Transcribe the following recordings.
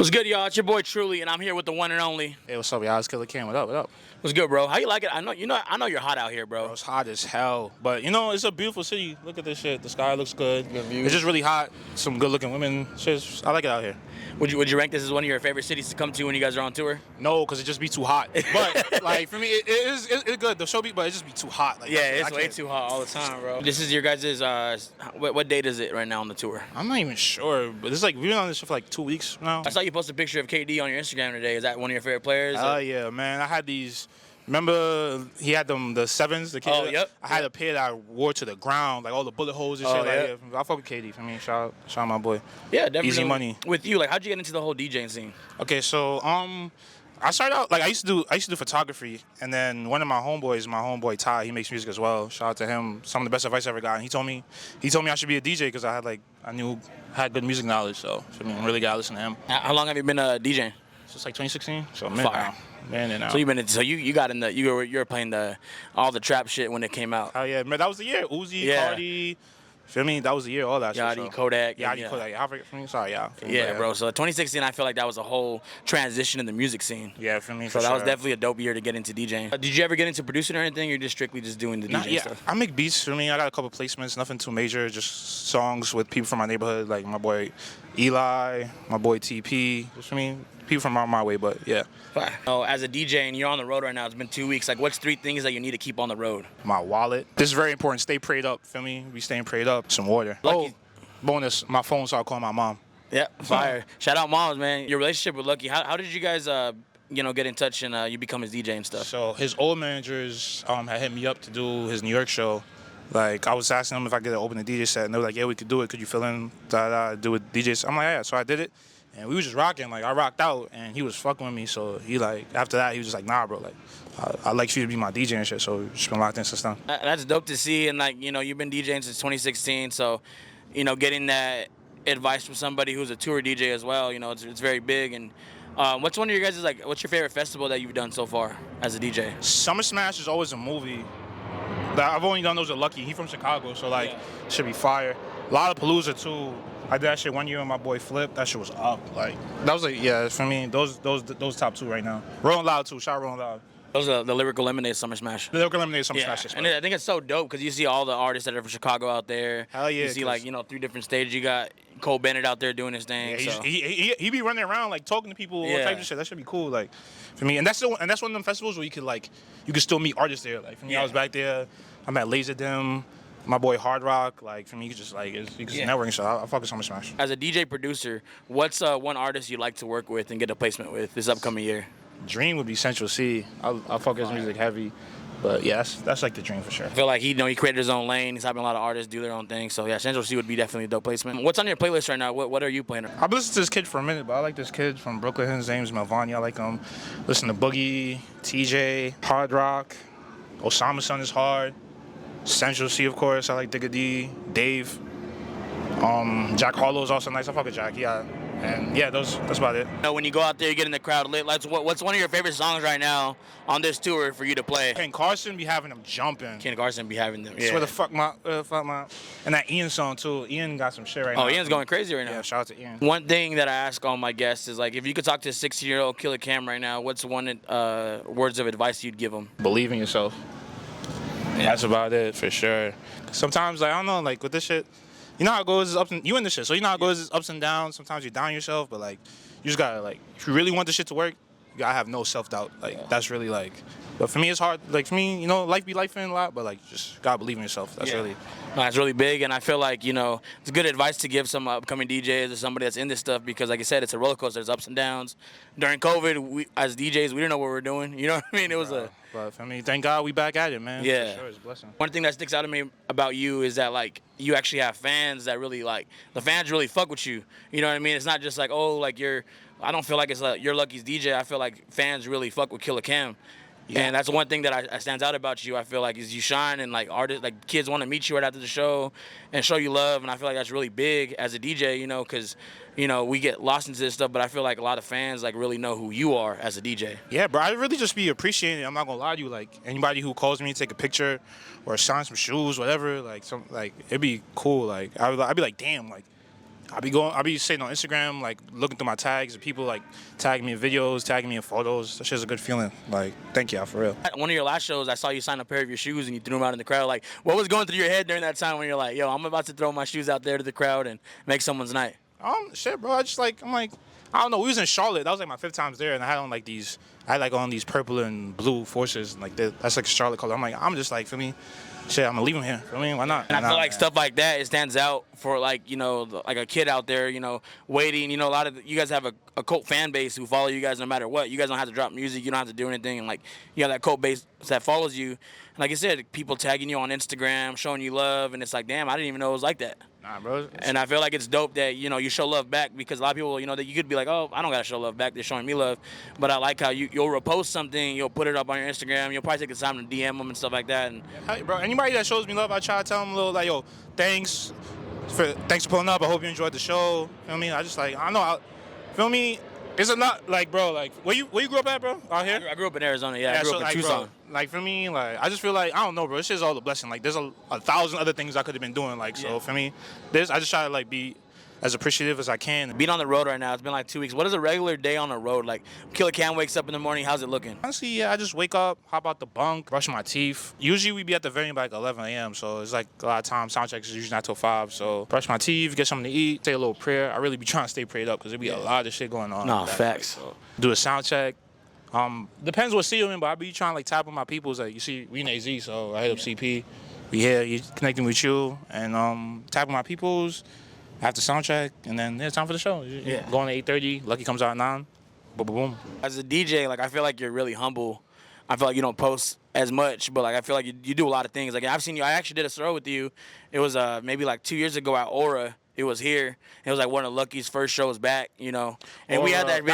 What's good, y'all? It's your boy Truly, and I'm here with the one and only. Hey, what's up, y'all? It's Killa Kam. What up? What up? What's good, bro? How you like it? I know you're hot out here, bro. Bro, it's hot as hell, but it's a beautiful city. Look at this shit. The sky looks good. Good views. It's just really hot. Some good-looking women. I like it out here. Would you rank this as one of your favorite cities to come to when you guys are on tour? No, because it just be too hot. But like for me, it's good. The show but it just be too hot. Like, Yeah, it's way too hot all the time, bro. This is your guys' what date is it right now on the tour? I'm not even sure, but it's like we've been on this show for like 2 weeks now. I saw you post a picture of KD on your Instagram today. Is that one of your favorite players? Yeah, man. I had these. Remember, he had the sevens, the kid. Oh, yep. I had a pair that I wore to the ground, like all the bullet holes and shit. Yep. Like, I fuck with KD. For me, shout out my boy. Yeah, definitely. Easy money. With you, like, how'd you get into the whole DJing scene? Okay, so I started out like I used to do photography, and then one of my homeboy Ty, he makes music as well. Shout out to him. Some of the best advice I ever got. And he told me I should be a DJ because I had good music knowledge. So I really gotta listen to him. How long have you been DJing? Since like 2016. So Fire. Man, So you got in the you were playing all the trap shit when it came out. Oh yeah, man, that was the year. Uzi, Yeah. Cardi. Feel me? That was the year. All that Yachty, shit. So. Kodak. Yachty, Kodak. I forget. Sorry, yeah. Yeah, bro. So 2016, I feel like that was a whole transition in the music scene. Yeah, for me. So that was definitely a dope year to get into DJing. Did you ever get into producing or anything? Or you're just strictly just doing the DJ stuff? I make beats for me. I got a couple placements, nothing too major, just songs with people from my neighborhood, like my boy Eli, my boy TP. Just for me, people from my way, but yeah. Fine. Oh, as a DJ and you're on the road right now, it's been 2 weeks. Like, what's 3 things that you need to keep on the road? My wallet. This is very important. Stay prayed up. Feel me? We staying prayed up. Some water. Lucky. Oh, bonus. My phone started calling my mom. Yeah, fire. Shout out moms, man. Your relationship with Lucky. How did you guys get in touch and you become his DJ and stuff? So his old managers had hit me up to do his New York show. Like, I was asking them if I could open a DJ set, and they were like, yeah, we could do it. Could you fill in, do a DJ set? I'm like, yeah. So I did it, and we was just rocking. Like, I rocked out, and he was fucking with me. So he, like, after that, he was just like, nah, bro, like, I'd like for you to be my DJ and shit. So we've just been locked in since then. That's dope to see. And, like, you've been DJing since 2016. So, getting that advice from somebody who's a tour DJ as well, it's very big. And what's one of your guys' what's your favorite festival that you've done so far as a DJ? Summer Smash is always a movie. I've only done those with Lucky. He from Chicago, so should be fire. Lollapalooza too. I did that shit one year with my boy Flip. That shit was up. Like that was for me. Those top 2 right now. Rolling Loud too. Shout out Rolling Loud. Those are the Lyrical Lemonade Summer Smash. The Lyrical Lemonade Summer Smash. And I think it's so dope because you see all the artists that are from Chicago out there. Hell yeah. You see 3 different stages. You got Cole Bennett out there doing his thing. Yeah, he be running around like talking to people, all types of shit. That should be cool, like for me. And that's one of them festivals where you could still meet artists there. Like for me, I was back there. I met Laserdem, my boy Hard Rock. Like for me, you could just networking shit. I fuck with Summer Smash. As a DJ producer, what's one artist you'd like to work with and get a placement with this upcoming year? Dream would be Central C. I fuck his music heavy. But yeah, that's like the dream for sure. I feel like he created his own lane. He's having a lot of artists do their own thing. So yeah, Central C would be definitely a dope placement. What's on your playlist right now? What are you playing? I've been listening to this kid for a minute, but I like this kid from Brooklyn. His name's Melvani. I like him. Listen to Boogie, TJ, Hard Rock, Osama Son is hard. Central C, of course. I like Digga D, Dave. Jack Harlow's also nice. I fuck with Jack. Yeah. And yeah, that's about it. When you go out there, you get in the crowd lit. What's one of your favorite songs right now on this tour for you to play? Ken Carson be having them jumping. Ken Carson be having them. Yeah. Swear the fuck my. And that Ian song too. Ian got some shit right now. Oh, Ian's going crazy right now. Yeah, shout out to Ian. One thing that I ask all my guests is if you could talk to a 16-year-old Killa Kam right now, what's one words of advice you'd give him? Believe in yourself. Yeah. That's about it for sure. Sometimes I don't know, with this shit. You know how it goes, you in this shit, so you know how it goes, it's ups and downs. Sometimes you down yourself, but you just gotta if you really want this shit to work, you gotta have no self-doubt. That's really but for me it's hard. For me, life be lifing a lot, but just gotta believe in yourself. That's really. No, it's really big, and I feel it's good advice to give some upcoming DJs or somebody that's in this stuff because, like I said, it's a roller coaster. There's ups and downs. During COVID, as DJs, we didn't know what we were doing. You know what I mean? It was But for me, thank God we back at it, man. Yeah. For sure, it's a blessing. One thing that sticks out to me about you is that you actually have fans that really the fans really fuck with you. You know what I mean? It's not just you're. I don't feel like it's you're Lucky's DJ. I feel like fans really fuck with Killa Kam. Yeah. And that's one thing that stands out about you. I feel is you shine and artists, kids want to meet you right after the show and show you love. And I feel like that's really big as a DJ, because, we get lost into this stuff. But I feel like a lot of fans really know who you are as a DJ. Yeah, bro. I really just be appreciating it. I'm not gonna lie to you. Anybody who calls me to take a picture or sign some shoes, whatever. It'd be cool. I'd be like, damn. I be sitting on Instagram, like looking through my tags, and people like tagging me in videos, tagging me in photos. That shit's a good feeling. Like, thank y'all for real. One of your last shows, I saw you sign a pair of your shoes and you threw them out in the crowd. Like, what was going through your head during that time when you're like, yo, I'm about to throw my shoes out there to the crowd and make someone's night? Shit, bro. I'm like, I don't know. We was in Charlotte. That was like my 5th time there, and I had on these purple and blue Forces, and like that's like Charlotte color. I'm just like, for me, shit, I'm gonna leave them here. For me, why not? And I feel like stuff like that, it stands out for like, you know, like a kid out there, you know, waiting. You know, a lot of you guys have a cult fan base who follow you guys no matter what. You guys don't have to drop music. You don't have to do anything. And like, you have that cult base that follows you. And like I said, people tagging you on Instagram, showing you love. And it's like, damn, I didn't even know it was like that. Nah, bro. And I feel like it's dope that, you know, you show love back, because a lot of people, you know, that you could be like, oh, I don't gotta show love back, they're showing me love. But I like how you'll repost something, you'll put it up on your Instagram, you'll probably take the time to DM them and stuff like that. And Hey, bro, anybody that shows me love, I try to tell them a little like, yo, thanks for pulling up. I hope you enjoyed the show. Feel me? I just like, I know, feel me? It's a lot, like, bro, like, where you grew up at, bro? Out here? I grew up in Arizona, yeah. I grew up in like, Tucson. bro, like, for me, like, I just feel like, I don't know, bro, this shit's all a blessing. Like, there's a thousand other things I could have been doing, like, so for me, I just try to, like, be as appreciative as I can. Being on the road right now, it's been like 2 weeks. What is a regular day on the road? Like, Killa Kam wakes up in the morning, how's it looking? Honestly, yeah, I just wake up, hop out the bunk, brush my teeth. Usually we be at the venue by like 11 a.m., so it's like a lot of times. Sound checks is usually not till 5, so brush my teeth, get something to eat, say a little prayer. I really be trying to stay prayed up because there be a lot of shit going on. No, facts. So do a sound check. Depends what city I'm in, but I be trying to like tap on my peoples. Like, you see, we in AZ, so I hit up CP. We here, you connecting with you, and tapping my peoples. After sound check, and then it's time for the show. Yeah. Going at 8:30. Lucky comes out at 9. Boom, boom, boom. As a DJ, like, I feel like you're really humble. I feel like you don't post as much, but like I feel like you do a lot of things. Like, I've seen you. I actually did a show with you. It was maybe like 2 years ago at Aura. It was here. It was like one of Lucky's first shows back, you know. And we had that.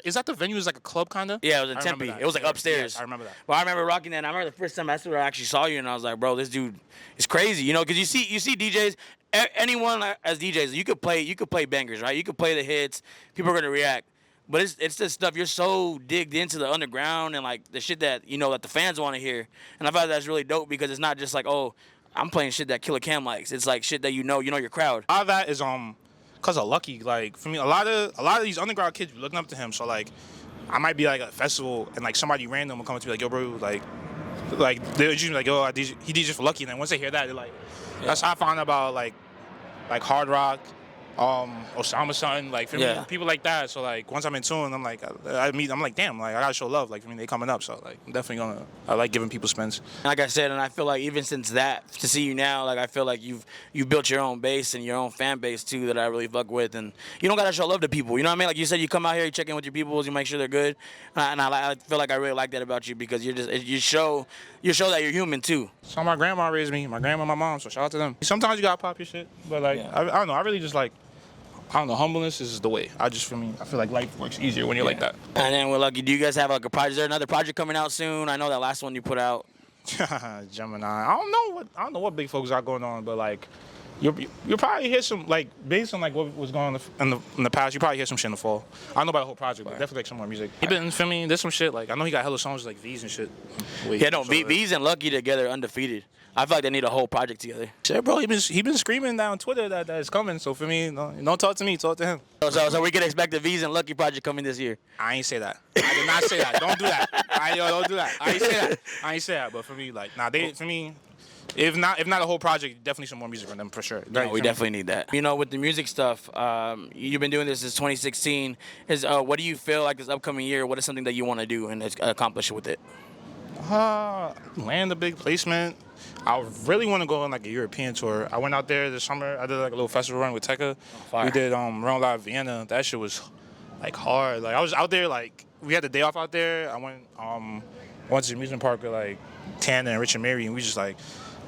Is that the venue? Is like a club kind of? Yeah, it was in Tempe. It was like upstairs. Yes, I remember that. Well, I remember rocking that. And I remember the first time that's where I actually saw you, and I was like, bro, this dude is crazy, you know, because you see DJs. Anyone as DJs, you could play bangers, right? You could play the hits. People are gonna react. But it's this stuff, you're so digged into the underground and like the shit that, you know, that the fans want to hear. And I thought that's really dope because it's not just like, oh, I'm playing shit that Killa Kam likes. It's like shit that you know your crowd. A lot of that is cause of Lucky. Like, for me, a lot of these underground kids be looking up to him. So like, I might be like at a festival and like somebody random will come up to me like, yo, bro, like they're usually like, yo, he DJs for Lucky. And then once they hear that, they're like, that's how I found out about like Hard Rock, Osama Son, like, for me, people like that. So like, once I'm in tune, I'm like, I'm like, damn, like, I gotta show love. Like, for me, they coming up. So like, I'm definitely I like giving people spins. Like I said, and I feel like even since that, to see you now, like, I feel like you've built your own base and your own fan base too that I really fuck with. And you don't gotta show love to people. You know what I mean? Like you said, you come out here, you check in with your people, you make sure they're good. And I feel like I really like that about you because you show that you're human too. So my grandma raised me, my grandma, my mom. So shout out to them. Sometimes you gotta pop your shit, but like, I don't know. I really just like. I don't know, humbleness is the way. I feel like life works easier when you're like that. And then with Lucky, do you guys have like a project? Is there another project coming out soon? I know that last one you put out. Gemini. I don't know what big folks got going on, but like you'll probably hear some, like, based on like what was going on in the past, you probably hear some shit in the fall. I don't know about the whole project, but definitely like some more music. He been filming, there's some shit, like I know he got hella songs like VEEZE and shit. VEEZE and Lucky together undefeated. I feel like they need a whole project together. Yeah, bro, he been screaming down on Twitter that it's coming. So for me, don't talk to me, talk to him. So we can expect the VEEZE and Lucky project coming this year. I ain't say that. I did not say that. Don't do that. Don't do that. I ain't say that. But for me, like, for me, if not a whole project, definitely some more music from them for sure. No, we definitely need that. You know, with the music stuff, you've been doing this since 2016. What do you feel like this upcoming year? What is something that you want to do and accomplish with it? Land a big placement. I really want to go on like a European tour. I went out there this summer. I did like a little festival run with Tekka. We did Run Live Vienna. That shit was like hard. Like I was out there, like we had the day off out there. I went to the amusement park with like Tana and Rich and Mary, and we just like,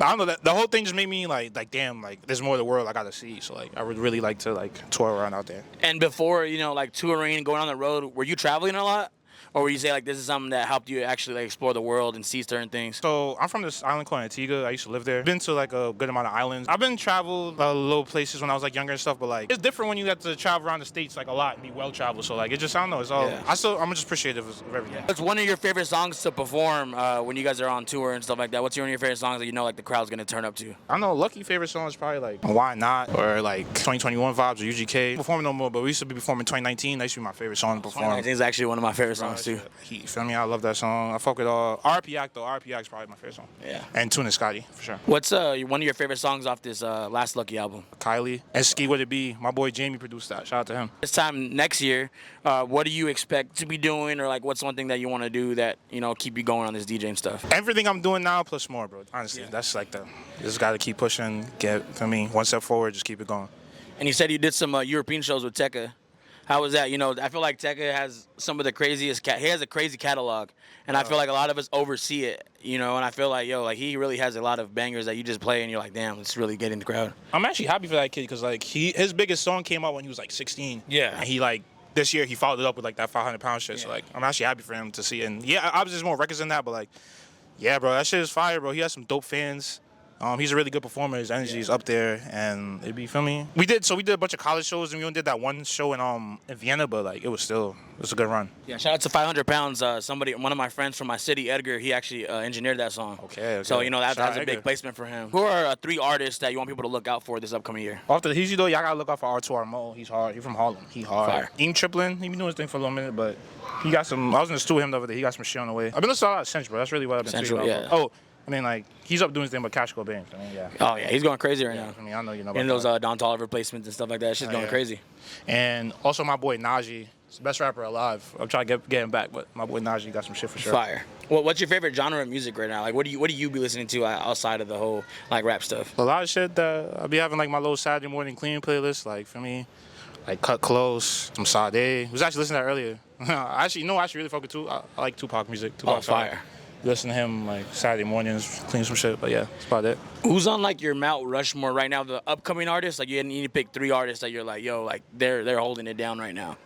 I don't know, the whole thing just made me like damn, like there's more of the world I gotta see. So like I would really like to like tour around out there. And before, you know, like touring and going on the road, were you traveling a lot? or would you say like this is something that helped you actually like explore the world and see certain things? So I'm from this island called Antigua. I used to live there. Been to like a good amount of islands. I've been traveled little places when I was like younger and stuff, but like it's different when you get to travel around the states like a lot and be well traveled. So like it just, I don't know. It's all. Yeah. I'm just appreciative of everything. What's one of your favorite songs to perform when you guys are on tour and stuff like that? What's one of your favorite songs that you know like the crowd's gonna turn up to? I know Lucky favorite song is probably like Why Not or like 2021 Vibes or UGK. Performing no more, but we used to be performing 2019. That used to be my favorite song to perform. 2019 is actually one of my favorite songs too. You feel me? I love that song. I fuck with RP Act though. RP Act is probably my favorite song. Yeah. And Tuna Scotty for sure. What's one of your favorite songs off this last Lucky album? Kylie and Ski Would It Be. My boy Jamie produced that. Shout out to him. This time next year, what do you expect to be doing, or like what's one thing that you want to do that keep you going on this DJing stuff? Everything I'm doing now plus more, bro. Honestly, that's like just got to keep pushing. For me, one step forward, just keep it going. And you said you did some European shows with Tekka. How was that? I feel like Tekka has some of the craziest. He has a crazy catalog, and I feel like a lot of us oversee it. And I feel like he really has a lot of bangers that you just play, and you're like, damn, it's really getting the crowd. I'm actually happy for that kid because like his biggest song came out when he was like 16. Yeah. And he like this year he followed it up with like that 500-pound shit. Yeah. So like I'm actually happy for him to see it. And yeah, obviously there's more records than that, but like yeah, bro, that shit is fire, bro. He has some dope fans. He's a really good performer. His energy is up there, and you feel me? We did a bunch of college shows, and we only did that one show in Vienna, but like it was a good run. Yeah, shout out to 500 Pounds. One of my friends from my city, Edgar, he actually engineered that song. Okay. So that's a big placement for him. Who are 3 artists that you want people to look out for this upcoming year? After the Heezy though, y'all gotta look out for R2 Mo. He's hard. He's from Harlem. He hard. Fire. Ian Triplin, he been doing his thing for a little minute, but he got some. I was in the studio with him the other day. He got some shit on the way. I've been listening to a lot of Central, bro. That's really what I've been Central, tweeting about. yeah. Oh. I mean, like, he's up doing his thing with Cash Cobain. I mean, yeah. Oh, yeah, he's going crazy right now. I mean, I know you know about and those Don Toliver placements and stuff like that. Shit's going crazy. And also my boy Najee. He's the best rapper alive. I'm trying to get him back, but my boy Najee got some shit for sure. Fire. Well, what's your favorite genre of music right now? Like, what do you be listening to outside of the whole, like, rap stuff? A lot of shit that I'll be having, like, my little Saturday morning cleaning playlist, like, for me, like, Cut Close, some Sade. I was actually listening to that earlier. I actually really fuck with Tupac. I like Tupac music. Tupac fire. Listen to him like Saturday mornings, clean some shit. But yeah, that's about it. Who's on like your Mount Rushmore right now? The upcoming artists, like you need to pick 3 artists that you're like, yo, like they're holding it down right now.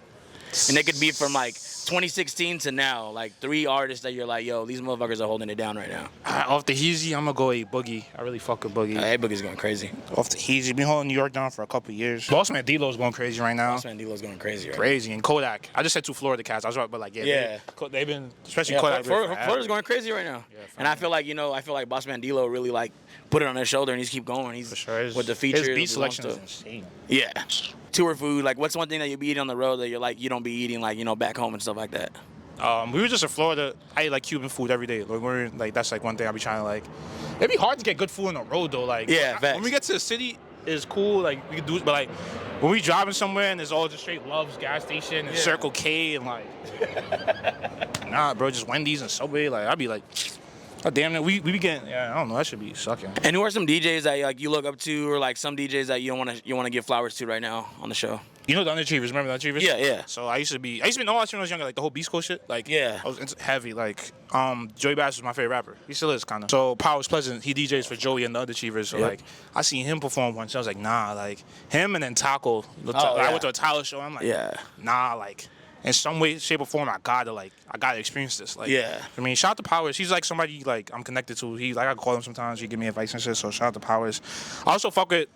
And they could be from like 2016 to now, like 3 artists that you're like, yo, these motherfuckers are holding it down right now. Off the Heezy, I'm gonna go A Boogie. I really fuck with Boogie. A Boogie's going crazy. Off the Heezy, been holding New York down for a couple years. Bossman D-Lo's going crazy right now. Bossman D-Lo's going crazy. Right crazy. And Kodak. I just said 2 Florida cats. I was right, but like they've been, especially Kodak. Florida's going crazy right now. Yeah, and I feel like Bossman D-Lo really like put it on his shoulder and he's keep going. He's for sure. With the features. His beat selection is insane. Yeah. Tour food, like what's one thing that you be eating on the road that you're like you don't be eating like back home and stuff like that? We were just in Florida. I ate like Cuban food every day. Like that's like one thing I be trying to like. It'd be hard to get good food on the road though. Like when we get to the city, it's cool. Like we can do it, but like when we driving somewhere and it's all just straight Love's gas station and Circle K and like nah, bro, just Wendy's and Subway. Like I'd be like. Oh, damn it, we be getting, I don't know, that should be sucking. And who are some DJs that like you look up to, or like some DJs that you want to give flowers to right now on the show? You know the Underachievers, remember the Underachievers? Yeah. So I used to be when I was younger, like the whole Beast Coast shit, like I was into heavy, like Joey Bass was my favorite rapper. He still is kinda. So Powers Pleasant, he DJs for Joey and the Underachievers. So like I seen him perform once, I was like, nah, like him and then Taco. I went to a Tyler show, I'm like, nah, like in some way, shape, or form, I gotta experience this. Like, I mean, shout out to Powers. He's like somebody like I'm connected to. I call him sometimes. He give me advice and shit. So shout out to Powers. I also fuck with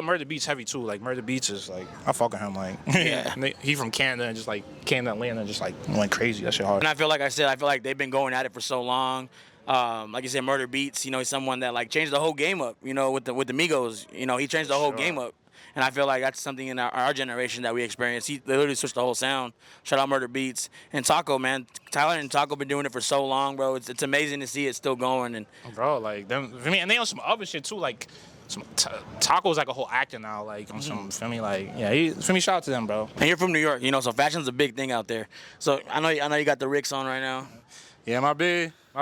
Murder Beats heavy too. Like Murder Beats is like I fuck with him. Like he from Canada and just like came to Atlanta and just like went crazy. That shit hard. And I feel like they've been going at it for so long. Like you said, Murder Beats. He's someone that like changed the whole game up. With the Migos. He changed the whole game up. And I feel like that's something in our generation that we experienced. They literally switched the whole sound. Shout out Murder Beats. And Taco, man. Tyler and Taco been doing it for so long, bro. It's amazing to see it still going. And bro, like them, for me, and they on some other shit too. Like some Taco's like a whole actor now. Like on some, for me, like for me, shout out to them, bro. And you're from New York, so fashion's a big thing out there. So I know you got the Ricks on right now. Yeah, my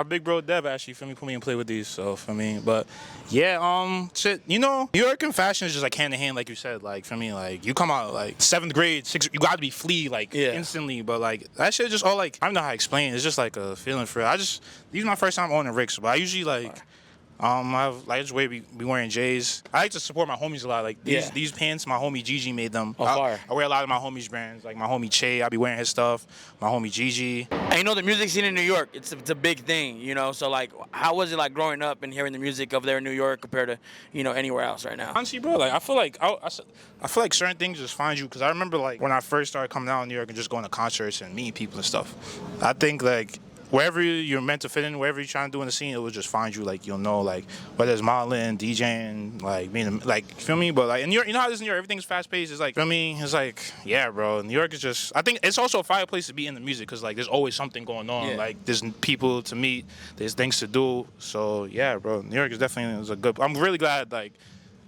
big bro Dev actually put me in play with these, so for me. But yeah, shit, New York and fashion is just like hand in hand, like you said. Like for me, like you come out like 7th grade, 6th, you got to be flea like instantly. But like that shit just all like I don't know how to explain it. It's just like a feeling for it. These are my first time owning Ricks, but I usually like I just be wearing J's. I like to support my homies a lot. Like these pants, my homie Gigi made them. Oh, fire. I wear a lot of my homies' brands. Like my homie Che, I be wearing his stuff. My homie Gigi. And you know, the music scene in New York, it's a big thing, you know? So, like, how was it, like, growing up and hearing the music over there in New York compared to, you know, anywhere else right now? Honestly, bro, like, I feel like certain things just find you. Because I remember, like, when I first started coming out in New York and just going to concerts and meeting people and stuff. I think, like, wherever you're meant to fit in, wherever you're trying to do in the scene, it will just find you. Like, you'll know, like, whether it's modeling, DJing, like, being, like, feel me? But, like, in New York, you know how it is in New York? Everything's fast-paced. It's like, feel me? It's like, yeah, bro. New York is just, I think it's also a fire place to be in the music because, like, there's always something going on. Yeah. Like, there's people to meet. There's things to do. So, yeah, bro. New York is definitely a good, I'm really glad, like,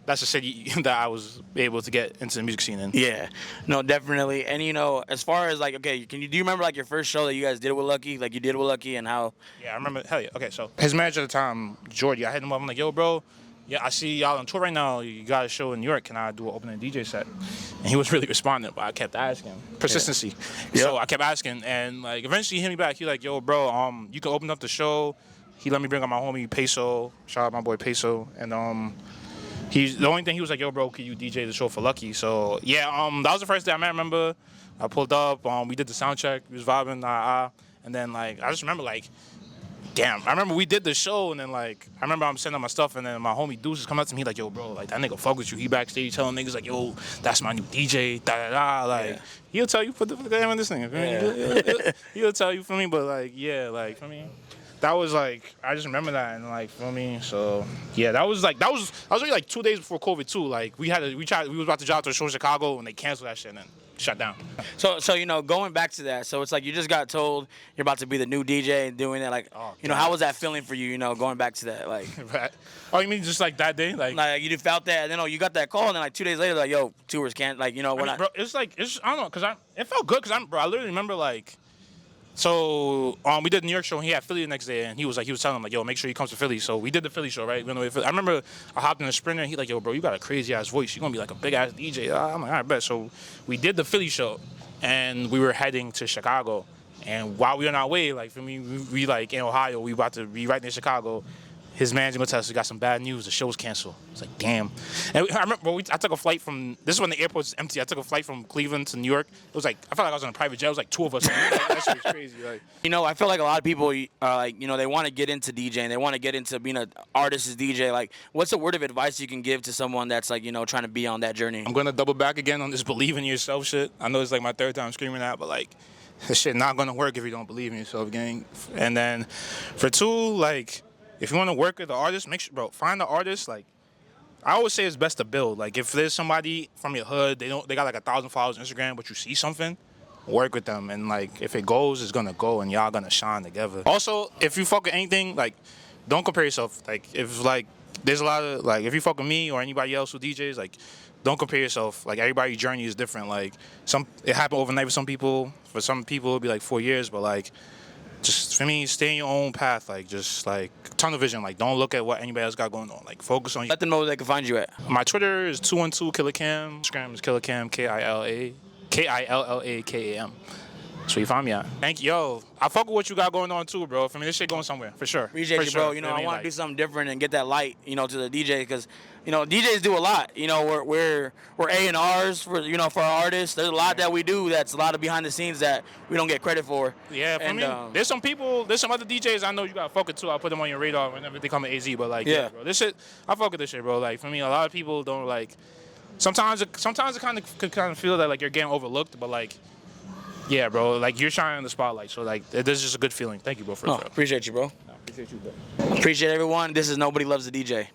that's a city that I was able to get into the music scene in. Yeah, no, definitely. And you know, as far as like, okay, do you remember like your first show that you guys did with Lucky? Like you did with Lucky and how? Yeah, I remember. Hell yeah. Okay, so his manager at the time, Jordy, I hit him up. I'm like, yo, bro, yeah, I see y'all on tour right now. You got a show in New York. Can I do an opening DJ set? And he was really responding, but I kept asking. Persistency. Yeah. So I kept asking, and like eventually he hit me back. He like, yo, bro, you can open up the show. He let me bring up my homie Peso. Shout out my boy Peso, and the only thing he was like, yo, bro, can you DJ the show for Lucky? So, yeah, that was the first day I remember. I pulled up, we did the sound check, we was vibing, and then, like, I just remember, like, damn, I remember we did the show, and then, like, I remember I'm sending my stuff, and then my homie Deuce is coming up to me, like, yo, bro, like, that nigga fuck with you. He backstage telling niggas, like, yo, that's my new DJ, da-da-da, like, he'll tell you, put the damn in this thing, he'll tell you, for me, but, like, yeah, like, for me. That was like, I just remember that and like, feel me? So yeah, that was only like 2 days before COVID too. Like we was about to drive to a show in Chicago and they canceled that shit and then shut down. So you know, going back to that, so it's like you just got told you're about to be the new DJ and doing it. Like, you know, how was that feeling for you? You know, going back to that, like. Right. Oh, you mean just like that day, like you just felt that, and then you got that call, and then like 2 days later, like, yo, tours can't, like, you know, we're not. Bro, it's I don't know, cause it felt good, cause I literally remember like. So we did the New York show and he had Philly the next day and he was telling him like, yo, make sure he comes to Philly. So we did the Philly show, right? I remember I hopped in a Sprinter and he like, yo, bro, you got a crazy ass voice. You're gonna be like a big ass DJ. I'm like, all right, bet. So we did the Philly show and we were heading to Chicago. And while we were on our way, like for me, we like in Ohio, we about to be right near Chicago. His manager gonna tell us we got some bad news. The show's canceled. It's like, damn. And I remember I took a flight from. This is when the airport was empty. I took a flight from Cleveland to New York. It was like I felt like I was on a private jet. It was like 2 of us. That shit was crazy. Like, you know, I feel like a lot of people, like, you know, they want to get into DJing. They want to get into being an artist's DJ. Like, what's a word of advice you can give to someone that's like, you know, trying to be on that journey? I'm gonna double back again on this believe in yourself shit. I know it's like my 3rd time screaming that, but like, this shit not gonna work if you don't believe in yourself, gang. And then, for 2, like. If you want to work with the artist, make sure, bro, find the artist. Like, I always say it's best to build. Like, if there's somebody from your hood, they got like 1,000 followers on Instagram, but you see something, work with them. And like, if it goes, it's gonna go, and y'all gonna shine together. Also, if you fuck with anything, like, don't compare yourself. Like, if like there's a lot of like, if you fuck with me or anybody else who DJs, like, don't compare yourself. Like, everybody's journey is different. Like, it happened overnight for some people. For some people, it'll be like 4 years, but like. Just, for me, stay in your own path. Like, just, like, tunnel vision. Like, don't look at what anybody else got going on. Like, focus on you. Let them know where they can find you at. My Twitter is 212 Killa Kam. Instagram is Killa Kam, KILLAKAM. That's where you find me at. Thank you. Yo, I fuck with what you got going on, too, bro. For me, this shit going somewhere, for sure. Appreciate you, bro. You know, I want to do something different and get that light, you know, to the DJ, because, you know, DJs do a lot. You know, we're A&Rs for, you know, for our artists. There's a lot that we do that's a lot of behind the scenes that we don't get credit for. Yeah, for me, there's some other DJs I know you got to fuck with, too. I'll put them on your radar whenever they come to AZ, but, like, yeah, bro. This shit, I fuck with this shit, bro. Like, for me, a lot of people don't, like, sometimes it kind of feel that, like, you're getting overlooked, but, like, yeah, bro, like, you're shining in the spotlight, so, like, this is just a good feeling. Thank you, bro, for appreciate you, bro. No, appreciate you, bro. Appreciate everyone. This is Nobody Loves the DJ.